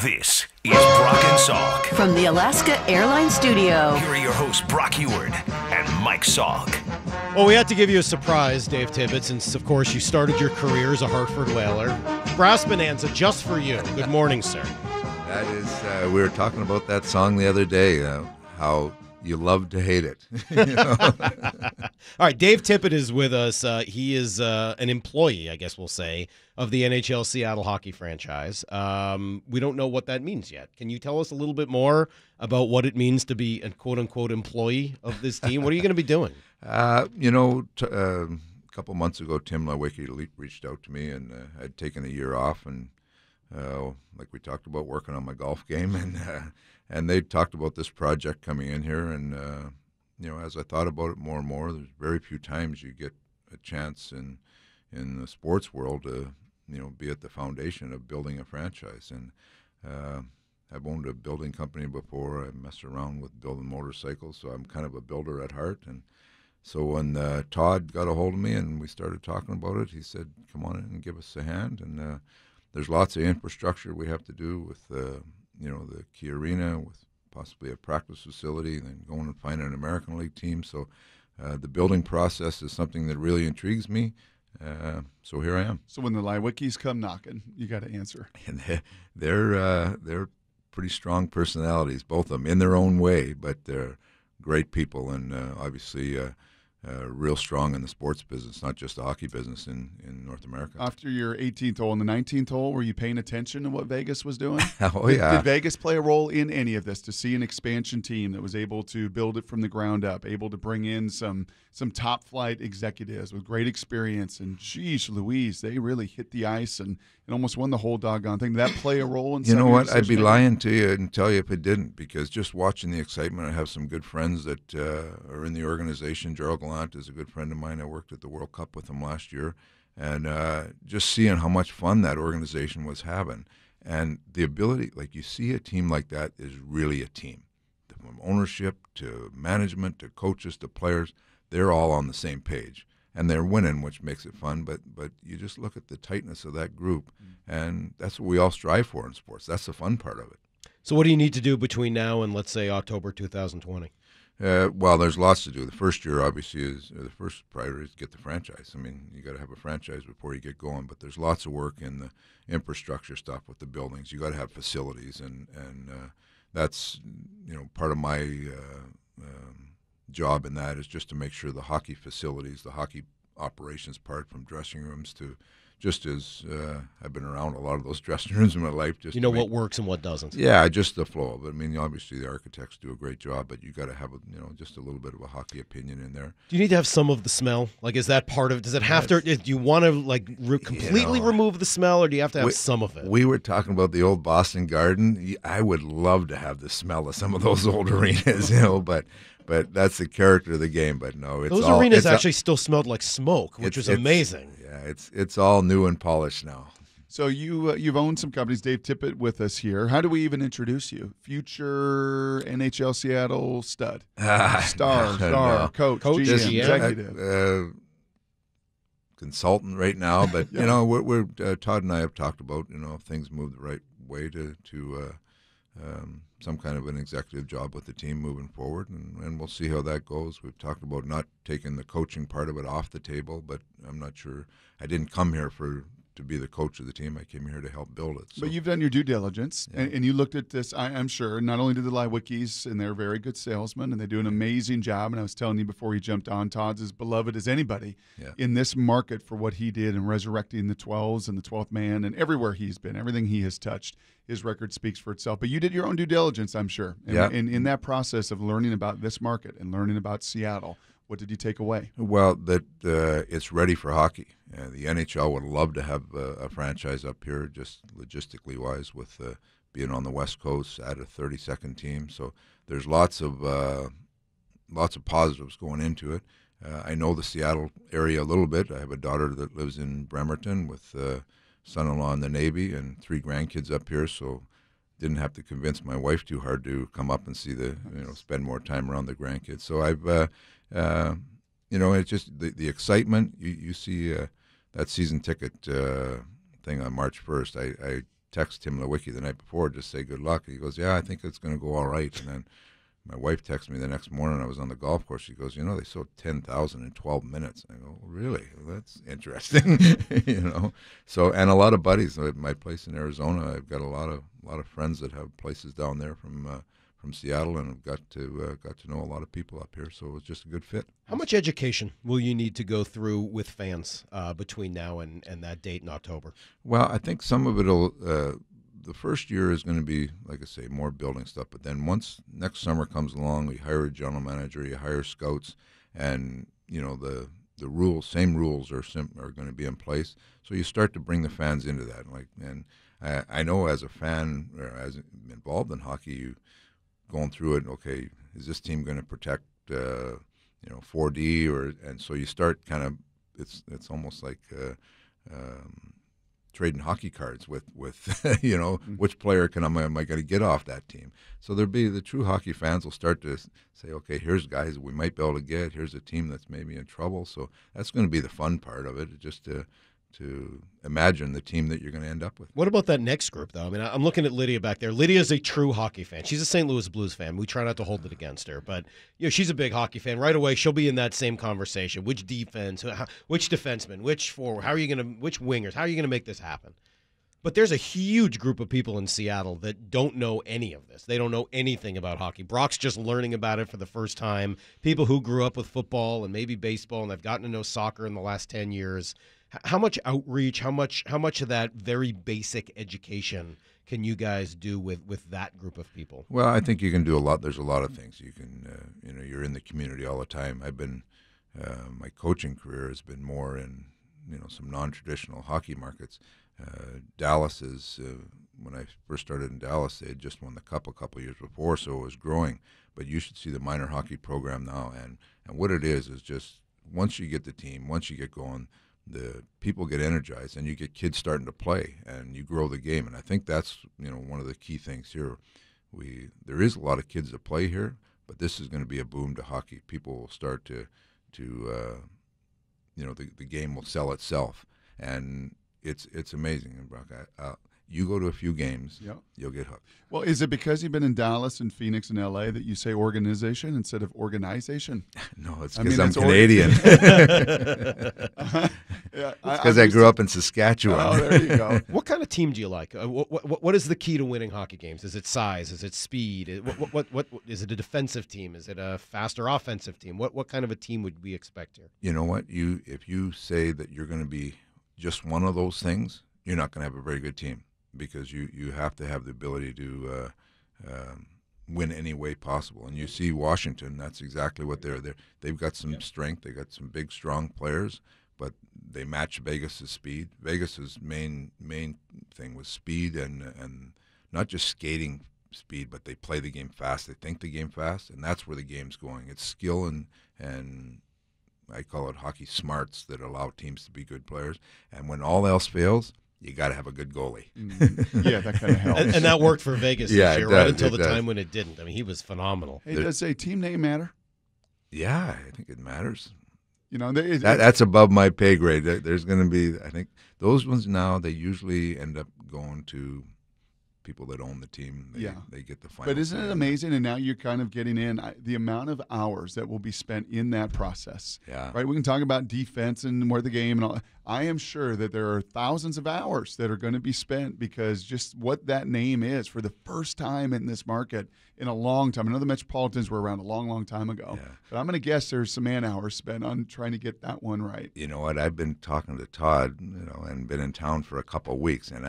This is Brock and Salk. From the Alaska Airlines Studio. Here are your hosts, Brock Huard and Mike Salk. Well, we had to give you a surprise, Dave Tippett, since, of course, you started your career as a Hartford Whaler. Brass Bonanza just for you. Good morning, sir. That is, we were talking about that song the other day, how you love to hate it. All right, Dave Tippett is with us. He is an employee, I guess we'll say, of the NHL Seattle hockey franchise. We don't know what that means yet. Can you tell us a little bit more about what it means to be a quote-unquote employee of this team? What are you going to be doing? A couple months ago, Tim Lewicki reached out to me, and I'd taken a year off, and like we talked about, working on my golf game, and they talked about this project coming in here, and as I thought about it more and more, there's very few times you get a chance in the sports world to be at the foundation of building a franchise. And I've owned a building company before. I messed around with building motorcycles, so I'm kind of a builder at heart. And so when Todd got a hold of me and we started talking about it, he said, "Come on in and give us a hand." And there's lots of infrastructure we have to do with the Key Arena, with possibly a practice facility, and then going and finding an American League team. So the building process is something that really intrigues me. So here I am. So when the Lewickis come knocking, you got to answer. And they're pretty strong personalities, both of them, in their own way, but they're great people, and obviously real strong in the sports business, not just the hockey business in North America. After your 18th hole and the 19th hole, were you paying attention to what Vegas was doing? Oh, yeah. Did Vegas play a role in any of this, to see an expansion team that was able to build it from the ground up, able to bring in some top-flight executives with great experience? And, geez, Louise, they really hit the ice and almost won the whole doggone thing. Did that play a role in You know what? I'd be decision-making? lying to you and tell you if it didn't, because just watching the excitement, I have some good friends that are in the organization. Gerald Gallant is a good friend of mine. I worked at the World Cup with him last year. And just seeing how much fun that organization was having. And the ability, like, you see a team like that is really a team. From ownership to management to coaches to players, they're all on the same page. And they're winning, which makes it fun. But you just look at the tightness of that group, and that's what we all strive for in sports. That's the fun part of it. So what do you need to do between now and, let's say, October 2020? Well, there's lots to do. The first year, obviously, the first priority is to get the franchise. I mean, you got to have a franchise before you get going. But there's lots of work in the infrastructure stuff with the buildings. You got to have facilities, and that's part of my job in that is just to make sure the hockey facilities, the hockey operations part, from dressing rooms to just as I've been around a lot of those dressing rooms in my life. Just what works and what doesn't. Yeah, just the flow of it. I mean, obviously the architects do a great job, but you got to have just a little bit of a hockey opinion in there. Do you need to have some of the smell? Like, is that part of it? Does it have to? Do you want to completely remove the smell, or do you have to have some of it? We were talking about the old Boston Garden. I would love to have the smell of some of those old arenas, but that's the character of the game. But no, those arenas actually still smelled like smoke, which was amazing. Yeah, it's all new and polished now. So you've owned some companies. Dave Tippett with us here. How do we even introduce you? Future NHL Seattle stud, star, coach, GM, executive, consultant right now. But we're Todd and I have talked about if things move the right way to some kind of an executive job with the team moving forward, and we'll see how that goes. We've talked about not taking the coaching part of it off the table, but I'm not sure. I didn't come here to be the coach of the team. I came here to help build it. So. But you've done your due diligence, and you looked at this, I'm sure, not only did the Lewickis, and they're very good salesmen, and they do an amazing job, and I was telling you before you jumped on, Todd's as beloved as anybody in this market for what he did in resurrecting the 12s and the 12th man, and everywhere he's been, everything he has touched. His record speaks for itself. But you did your own due diligence, I'm sure. And in that process of learning about this market and learning about Seattle, what did you take away? Well, that it's ready for hockey. The NHL would love to have a franchise up here, just logistically wise, with being on the West Coast, add a 32nd team. So there's lots of positives going into it. I know the Seattle area a little bit. I have a daughter that lives in Bremerton with son-in-law in the Navy and 3 grandkids up here, so didn't have to convince my wife too hard to come up and see spend more time around the grandkids. So I've, it's just the excitement. You see that season ticket thing on March 1st. I text Tim Lewicki the night before, just say good luck. He goes, yeah, I think it's going to go all right. And then my wife texted me the next morning. I was on the golf course. She goes, they sold 10,000 in 12 minutes. I go, really? Well, that's interesting, So, and a lot of buddies. At my place in Arizona, I've got a lot of friends that have places down there from Seattle, and I've got to know a lot of people up here. So it was just a good fit. How much education will you need to go through with fans between now and that date in October? Well, I think some of it'll. The first year is going to be, like I say, more building stuff. But then once next summer comes along, we hire a general manager, you hire scouts, and the same rules are going to be in place. So you start to bring the fans into that. And I know as a fan, or as involved in hockey, you going through it. Okay, is this team going to protect 4D and so you start kind of it's almost like. Trading hockey cards with which player am I going to get off that team? So there'll be the true hockey fans will start to say, okay, here's guys we might be able to get. Here's a team that's maybe in trouble. So that's going to be the fun part of it, just to imagine the team that you're going to end up with. What about that next group, though? I mean, I'm looking at Lydia back there. Lydia's a true hockey fan. She's a St. Louis Blues fan. We try not to hold it against her, but she's a big hockey fan. Right away, she'll be in that same conversation. Which defense? Which defenseman? Which forward? Which wingers? How are you going to make this happen? But there's a huge group of people in Seattle that don't know any of this. They don't know anything about hockey. Brock's just learning about it for the first time. People who grew up with football and maybe baseball, and they've gotten to know soccer in the last 10 years. How much outreach, how much of that very basic education can you guys do with that group of people? Well, I think you can do a lot. There's a lot of things you can. You're in the community all the time. I've been my coaching career has been more in some non-traditional hockey markets. Dallas is when I first started in Dallas, they had just won the Cup a couple of years before, so it was growing. But you should see the minor hockey program now, and what it is just once you get the team, once you get going. The people get energized, and you get kids starting to play, and you grow the game. And I think that's one of the key things here. There is a lot of kids that play here, but this is going to be a boom to hockey. People will start to the game will sell itself, and it's amazing. And Brock, you go to a few games, you'll get hooked. Well, is it because you've been in Dallas and Phoenix and LA that you say organization instead of organization? No, it's because I'm Canadian. It's because I grew up in Saskatchewan. Oh, there you go. What kind of team do you like? What is the key to winning hockey games? Is it size? Is it speed? What is it? A defensive team? Is it a faster offensive team? What kind of a team would we expect here? You know what? If you say that you're going to be just one of those things, you're not going to have a very good team. Because you have to have the ability to win any way possible. And you see Washington, that's exactly what they've got some strength. They got some big, strong players, but they match Vegas' speed. Vegas' main thing was speed and not just skating speed, but they play the game fast. They think the game fast, and that's where the game's going. It's skill and I call it hockey smarts that allow teams to be good players. And when all else fails, you got to have a good goalie. Yeah, that kind of helps. And that worked for Vegas this year, right until the time when it didn't. I mean, he was phenomenal. Hey, does a team name matter? Yeah, I think it matters. That's above my pay grade. There's going to be, I think, those ones now, they usually end up going to people that own the team. They get the final. But isn't it amazing? And now you're kind of getting in the amount of hours that will be spent in that process. Yeah. Right. We can talk about defense and more the game and all. I am sure that there are thousands of hours that are going to be spent because just what that name is for the first time in this market in a long time. I know the Metropolitans were around a long, long time ago. Yeah. But I'm going to guess there's some man hours spent on trying to get that one right. You know what? I've been talking to Todd, and been in town for a couple of weeks, and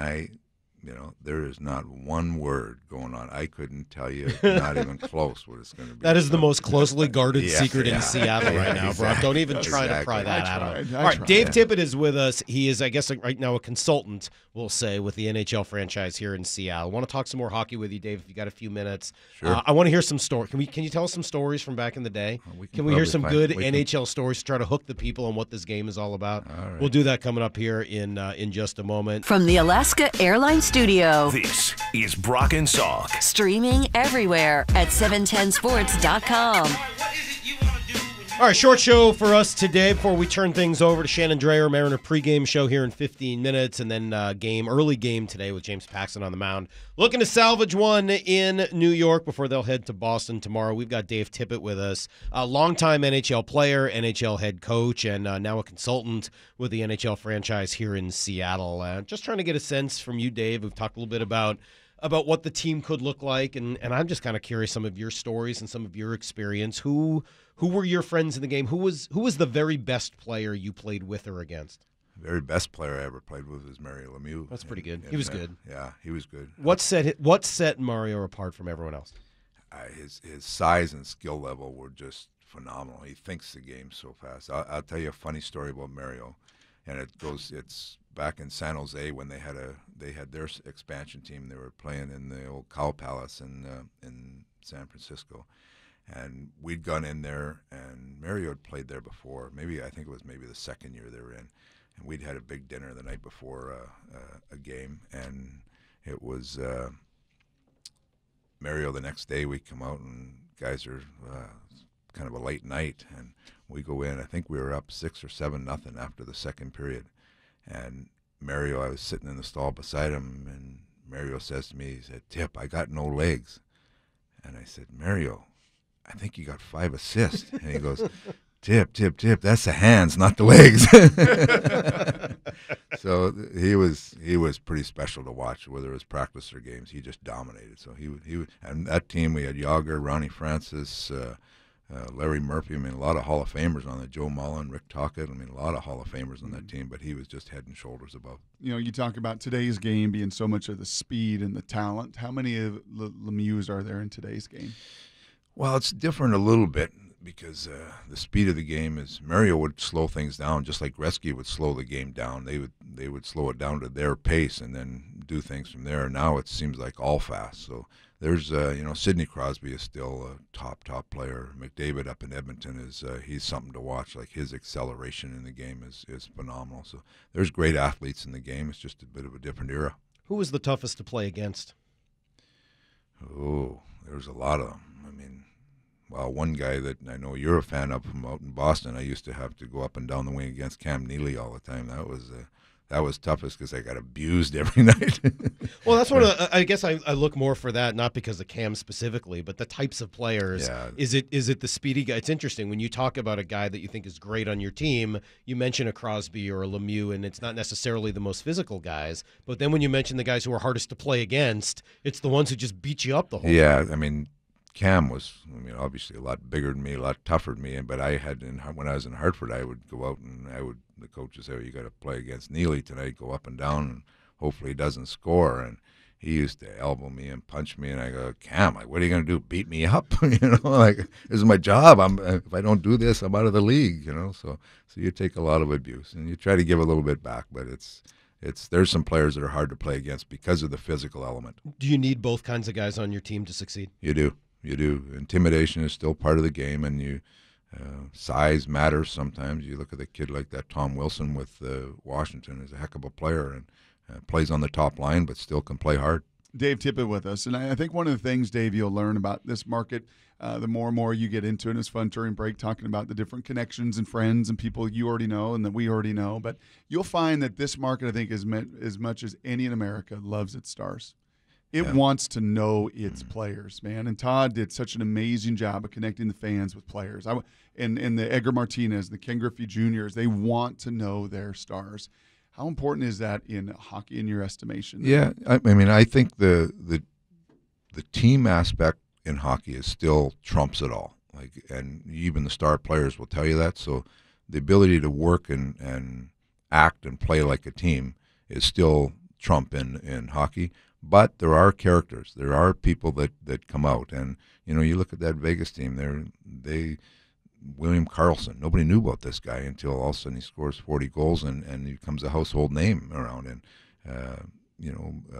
there is not one word going on. I couldn't tell you, not even close, what it's going to be. That is the most closely guarded secret in Seattle right now, Brock. Don't even try to pry that out. All right, Dave Tippett is with us. He is, I guess, right now a consultant, we'll say, with the NHL franchise here in Seattle. I want to talk some more hockey with you, Dave, if you got a few minutes. Sure. I want to hear some stories. Can you tell us some stories from back in the day? Can we hear some good NHL stories to try to hook the people on what this game is all about? All right. We'll do that coming up here in just a moment. From the Alaska Airlines Studio. This is Brock and Salk. Streaming everywhere at 710sports.com. All All right, short show for us today before we turn things over to Shannon Dreyer, Mariner pregame show here in 15 minutes, and then early game today with James Paxton on the mound. Looking to salvage one in New York before they'll head to Boston tomorrow. We've got Dave Tippett with us, a longtime NHL player, NHL head coach, and now a consultant with the NHL franchise here in Seattle. Just trying to get a sense from you, Dave. We've talked a little bit about what the team could look like, and I'm just kind of curious some of your stories and some of your experience. Who were your friends in the game? Who was the very best player you played with or against? The very best player I ever played with was Mario Lemieux. That's pretty good. He was good. Yeah, he was good. What set Mario apart from everyone else? His size and skill level were just phenomenal. He thinks the game so fast. I'll tell you a funny story about Mario, and it's back in San Jose when they had their expansion team. They were playing in the old Cow Palace in San Francisco. And we'd gone in there, and Mario had played there before. I think it was the second year they were in. And we'd had a big dinner the night before a game, and it was Mario. The next day we come out, and guys are kind of a late night, and we go in. I think we were up 6 or 7-0 after the second period. And Mario, I was sitting in the stall beside him, and Mario says to me, he said, "Tip, I got no legs." And I said, "Mario, I think you got 5 assists." And he goes, Tip, that's the hands, not the legs." So he was pretty special to watch, whether it was practice or games. He just dominated. So he and that team, we had Yager, Ronnie Francis, Larry Murphy. A lot of Hall of Famers on that. Joe Mullen, Rick Tocchet. A lot of Hall of Famers on that team, but he was just head and shoulders above. You talk about today's game being so much of the speed and the talent. How many of Lemieux are there in today's game? Well, it's different a little bit because the speed of the game is Mario would slow things down just like Gretzky would slow the game down. They would slow it down to their pace and then do things from there. Now it seems like all fast. So there's Sidney Crosby is still a top player. McDavid up in Edmonton he's something to watch. Like his acceleration in the game is phenomenal. So there's great athletes in the game. It's just a bit of a different era. Who was the toughest to play against? Oh, there's a lot of them. Well, one guy that I know you're a fan of from out in Boston, I used to have to go up and down the wing against Cam Neely all the time. That was toughest because I got abused every night. Well, that's I guess I look more for that, not because of Cam specifically, but the types of players. Yeah. Is it the speedy guy? It's interesting when you talk about a guy that you think is great on your team. You mention a Crosby or a Lemieux, and it's not necessarily the most physical guys. But then when you mention the guys who are hardest to play against, it's the ones who just beat you up the whole time. Yeah, Cam was, obviously a lot bigger than me, a lot tougher than me. But when I was in Hartford, I would go out and the coach would say, "Oh, you got to play against Neely tonight. Go up and down, and hopefully he doesn't score." And he used to elbow me and punch me, and I go, "Cam, what are you going to do? Beat me up? This is my job. If I don't do this, I'm out of the league. So you take a lot of abuse, and you try to give a little bit back, but there's some players that are hard to play against because of the physical element. Do you need both kinds of guys on your team to succeed? You do. Intimidation is still part of the game, and size matters sometimes. You look at a kid like that Tom Wilson with Washington, is a heck of a player and plays on the top line, but still can play hard. Dave Tippett with us, and I think one of the things, Dave, you'll learn about this market the more and more you get into it. It's fun during break talking about the different connections and friends and people you already know and that we already know. But you'll find that this market, I think, is meant as much as any in America loves its stars. It wants to know its players, man. And Todd did such an amazing job of connecting the fans with players. And the Edgar Martinez, the Ken Griffey Juniors, they want to know their stars. How important is that in hockey, in your estimation? Yeah, I think the team aspect in hockey is still trumps it all. And even the star players will tell you that. So the ability to work and act and play like a team is still trump in hockey. But there are characters. There are people that come out. And, you look at that Vegas team, William Karlsson, nobody knew about this guy until all of a sudden he scores 40 goals and he becomes a household name around. And,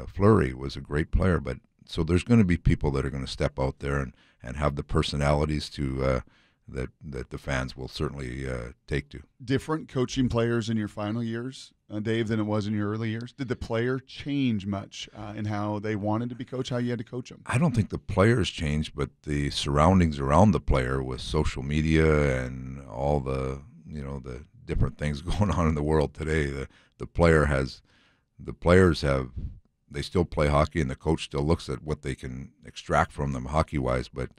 Fleury was a great player. But so there's going to be people that are going to step out there and have the personalities to that the fans will certainly take to. Different coaching players in your final years, Dave, than it was in your early years? Did the player change much in how they wanted to be coached, how you had to coach them? I don't think the players changed, but the surroundings around the player with social media and all the different things going on in the world today. The players they still play hockey, and the coach still looks at what they can extract from them hockey-wise, but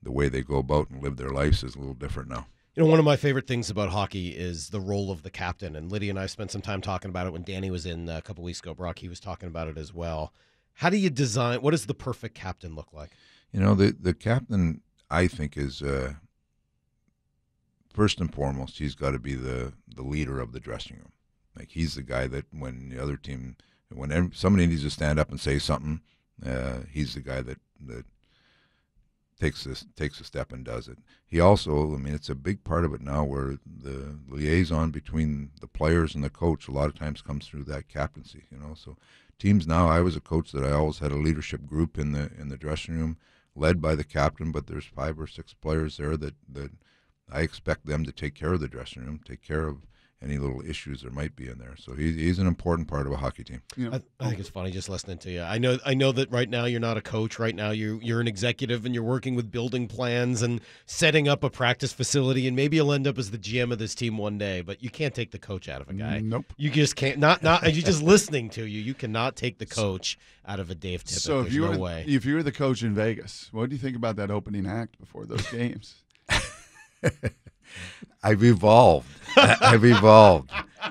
the way they go about and live their lives is a little different now. You know, one of my favorite things about hockey is the role of the captain, and Lydia and I spent some time talking about it when Danny was in a couple weeks ago. Brock, he was talking about it as well. How do you design – what does the perfect captain look like? You know, the captain, I think, is first and foremost, he's got to be the leader of the dressing room. Like, he's the guy that when the other team – when somebody needs to stand up and say something, he's the guy that takes a step and does it. He also, I mean, it's a big part of it now where the liaison between the players and the coach a lot of times comes through that captaincy, you know. So teams now, I was a coach that I always had a leadership group in the dressing room led by the captain, but there's 5 or 6 players there that I expect them to take care of the dressing room, take care of any little issues there might be in there. So he's an important part of a hockey team. I think it's funny just listening to you. I know that right now you're not a coach. Right now you're an executive and you're working with building plans and setting up a practice facility, and maybe you'll end up as the GM of this team one day, but you can't take the coach out of a guy. Nope. You just can't. Not you just listening to you cannot take the coach out of a Dave Tippett. So There's no way. If you were the coach in Vegas, what do you think about that opening act before those games? I've evolved. I've evolved.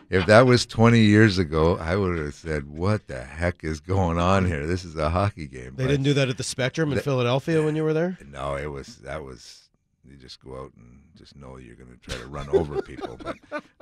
If that was 20 years ago, I would have said, what the heck is going on here? This is a hockey game. They didn't do that at the Spectrum in Philadelphia when you were there? No, that was you just go out and just know you're going to try to run over people.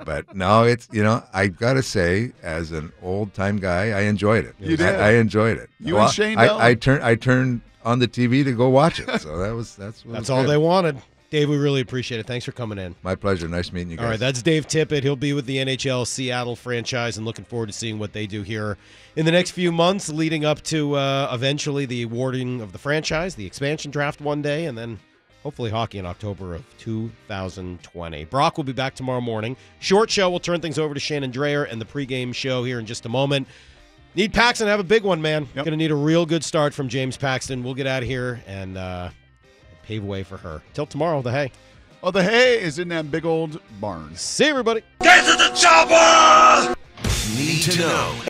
But no, it's, you know, I've got to say, as an old-time guy, I enjoyed it. You did? I enjoyed it. And Shane I turned on the TV to go watch it. So that's all they wanted. Dave, we really appreciate it. Thanks for coming in. My pleasure. Nice meeting you guys. All right, that's Dave Tippett. He'll be with the NHL Seattle franchise, and looking forward to seeing what they do here in the next few months leading up to eventually the awarding of the franchise, the expansion draft one day, and then hopefully hockey in October of 2020. Brock will be back tomorrow morning. Short show. We'll turn things over to Shannon Dreyer and the pregame show here in just a moment. Need Paxton to have a big one, man. Yep. Going to need a real good start from James Paxton. We'll get out of here and pave way for her. Till tomorrow, the hay. Oh, the hay is in that big old barn. See you, everybody. Get to the chopper! Need to know.